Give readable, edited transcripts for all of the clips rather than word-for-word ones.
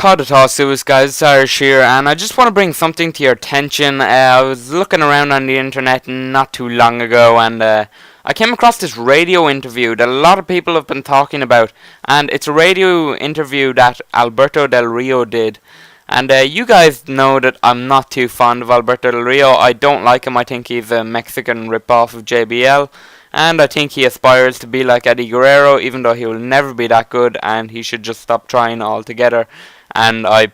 Caught a toss, it was guys, it's Irish here, and I just want to bring something to your attention. I was looking around on the internet not too long ago, and I came across this radio interview that a lot of people have been talking about, and it's a radio interview that Alberto Del Rio did. And you guys know that I'm not too fond of Alberto Del Rio. I don't like him. I think he's a Mexican rip-off of JBL. And I think he aspires to be like Eddie Guerrero, even though he will never be that good, and he should just stop trying altogether. And I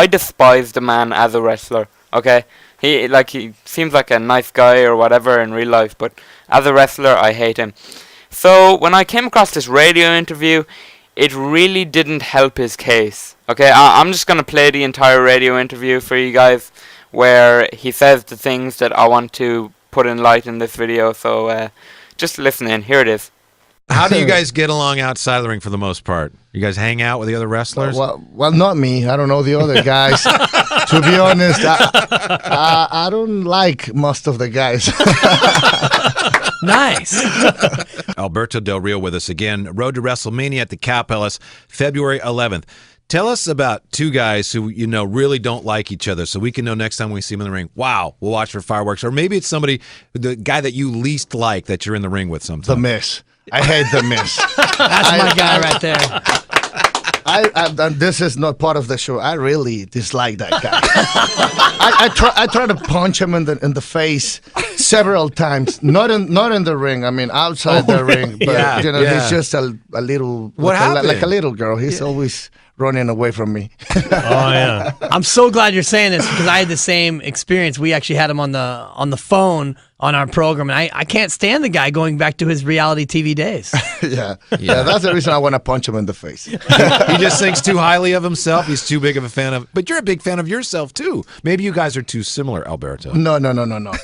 despise the man as a wrestler. Okay, he seems like a nice guy or whatever in real life, but as a wrestler, I hate him. So when I came across this radio interview, it really didn't help his case. Okay, I'm just gonna play the entire radio interview for you guys, where he says the things that I want to put in light in this video. So just listen in. Here it is. How do you guys get along outside of the ring for the most part? You guys hang out with the other wrestlers? Well, not me. I don't know the other guys. To be honest, I don't like most of the guys. Nice. Alberto Del Rio with us again. Road to WrestleMania at the Cow Palace, February 11th. Tell us about two guys who, you know, really don't like each other, so we can know next time we see them in the ring, wow, we'll watch for fireworks. Or maybe it's the guy that you least like that you're in the ring with sometimes. The Miz. I hate The Miz. That's my guy right there. This is not part of the show. I really dislike that guy. I try to punch him in the face several times. Not in the ring. I mean, outside the ring. But he's just a little like a little girl. He's always running away from me. Oh yeah. I'm so glad you're saying this because I had the same experience. We actually had him on the phone on our program, and I can't stand the guy going back to his reality TV days. Yeah, that's the reason I want to punch him in the face. He just thinks too highly of himself. He's too big of a fan of. But you're a big fan of yourself too. Maybe you guys are too similar, Alberto. No.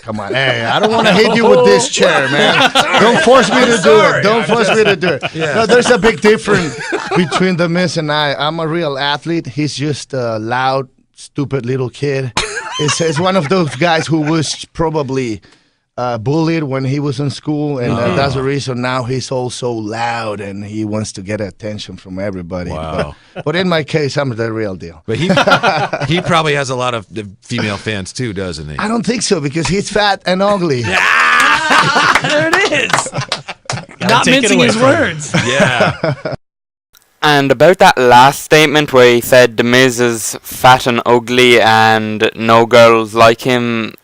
Come on. Hey, I don't want to hit you with this chair, man. Don't force me to do it. Don't force me to do it. Yeah. No, there's a big difference between The Miz and I. I'm a real athlete. He's just a loud, stupid little kid. It's one of those guys who was probably bullied when he was in school, and that's the reason now he's all so loud and he wants to get attention from everybody. Wow. But in my case, I'm the real deal. But he probably has a lot of female fans too, doesn't he? I don't think so, because he's fat and ugly. There it is. Not mincing his words. Yeah. And about that last statement where he said The Miz is fat and ugly and no girls like him,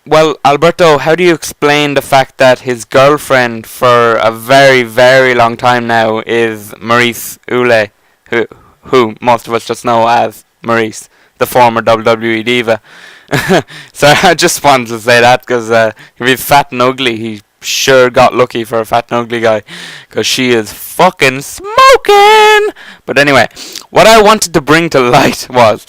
well, Alberto, how do you explain the fact that his girlfriend for a very, very long time now is Maryse, who most of us just know as Maryse, the former WWE diva? So I just wanted to say that because if he's fat and ugly, he sure got lucky for a fat and ugly guy, because she is fucking smoking. But anyway, what I wanted to bring to light was,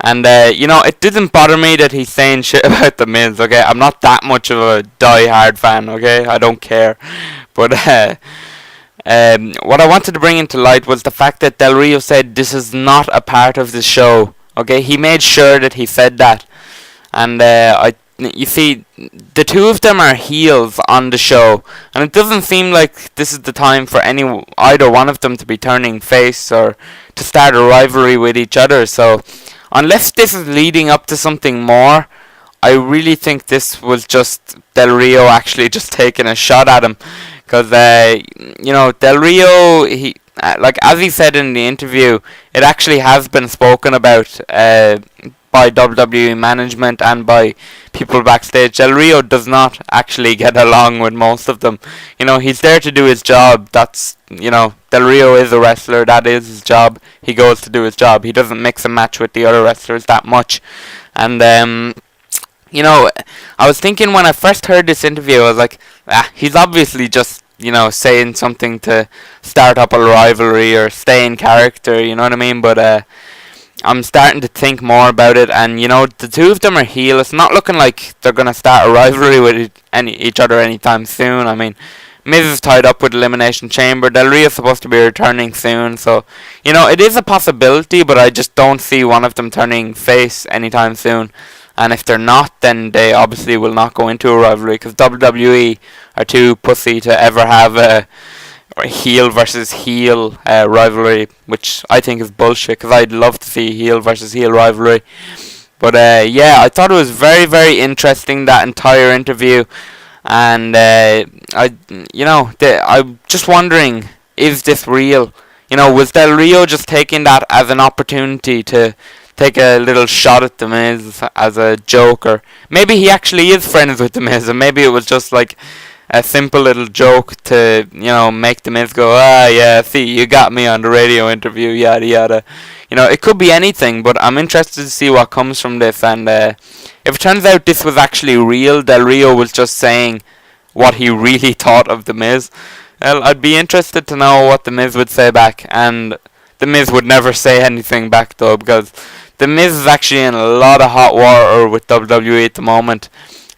and it didn't bother me that he's saying shit about The Miz, okay? I'm not that much of a die-hard fan, okay? I don't care. But what I wanted to bring into light was the fact that Del Rio said this is not a part of the show, okay? He made sure that he said that. And you see, the two of them are heels on the show, and it doesn't seem like this is the time for either one of them to be turning face or to start a rivalry with each other. So unless this is leading up to something more, I really think this was just Del Rio actually just taking a shot at him. Because Del Rio, he as he said in the interview, it actually has been spoken about by WWE management and by people backstage. Del Rio does not actually get along with most of them. He's there to do his job. That's, Del Rio is a wrestler. That is his job. He goes to do his job. He doesn't mix and match with the other wrestlers that much. And, I was thinking when I first heard this interview, I was like, he's obviously just, saying something to start up a rivalry or stay in character, you know what I mean? But, I'm starting to think more about it, and the two of them are heel. It's not looking like they're going to start a rivalry with each other anytime soon. I mean, Miz is tied up with Elimination Chamber. Del Rio is supposed to be returning soon, so it is a possibility, but I just don't see one of them turning face anytime soon. And if they're not, then they obviously will not go into a rivalry, because WWE are too pussy to ever have a heel versus heel rivalry, which I think is bullshit, because I'd love to see heel versus heel rivalry. But yeah, I thought it was very, very interesting, that entire interview. And I'm just wondering, is this real? Was Del Rio just taking that as an opportunity to take a little shot at The Miz as a joke? Or maybe he actually is friends with The Miz, and maybe it was just like a simple little joke to, make The Miz go, yeah, see, you got me on the radio interview, yada yada. It could be anything, but I'm interested to see what comes from this. And if it turns out this was actually real, Del Rio was just saying what he really thought of The Miz, well, I'd be interested to know what The Miz would say back. And The Miz would never say anything back, though, because The Miz is actually in a lot of hot water with WWE at the moment.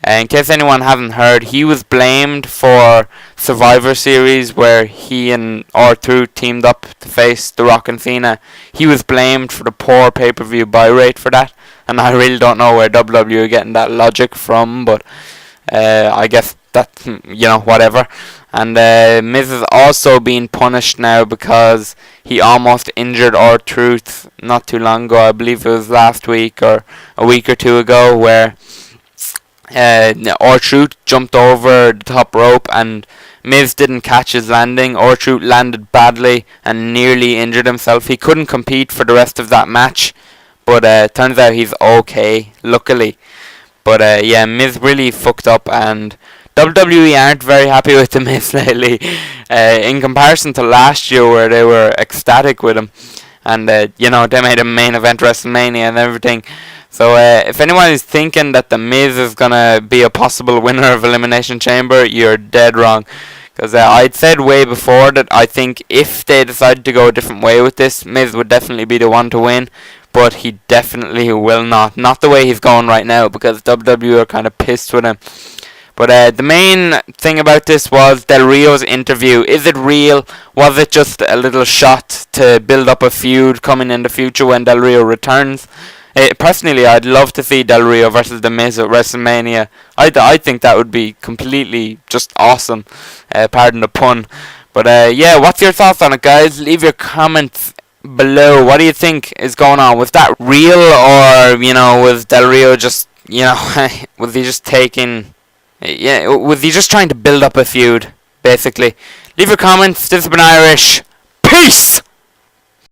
In case anyone hasn't heard, he was blamed for Survivor Series, where he and R-Truth teamed up to face The Rock and Cena. He was blamed for the poor pay-per-view buy rate for that, and I really don't know where WWE are getting that logic from, but I guess that's, whatever. And Miz is also being punished now because he almost injured R-Truth not too long ago. I believe it was last week or a week or two ago, where R-Truth jumped over the top rope and Miz didn't catch his landing. R-Truth landed badly and nearly injured himself. He couldn't compete for the rest of that match, but turns out he's okay, luckily. But yeah, Miz really fucked up, and WWE aren't very happy with The Miz lately, in comparison to last year, where they were ecstatic with him, and they made him main event WrestleMania and everything. So if anyone is thinking that The Miz is gonna be a possible winner of Elimination Chamber, you're dead wrong. Because I'd said way before that I think if they decided to go a different way with this, Miz would definitely be the one to win. But he definitely will not. Not the way he's going right now, because WWE are kind of pissed with him. But the main thing about this was Del Rio's interview. Is it real? Was it just a little shot to build up a feud coming in the future when Del Rio returns? Personally, I'd love to see Del Rio versus The Miz at WrestleMania. I think that would be completely just awesome. Pardon the pun. But yeah, what's your thoughts on it, guys? Leave your comments below. What do you think is going on? Was that real, or was Del Rio just was he just taking? Yeah, was he just trying to build up a feud, basically? Leave your comments. This has been Irish. Peace!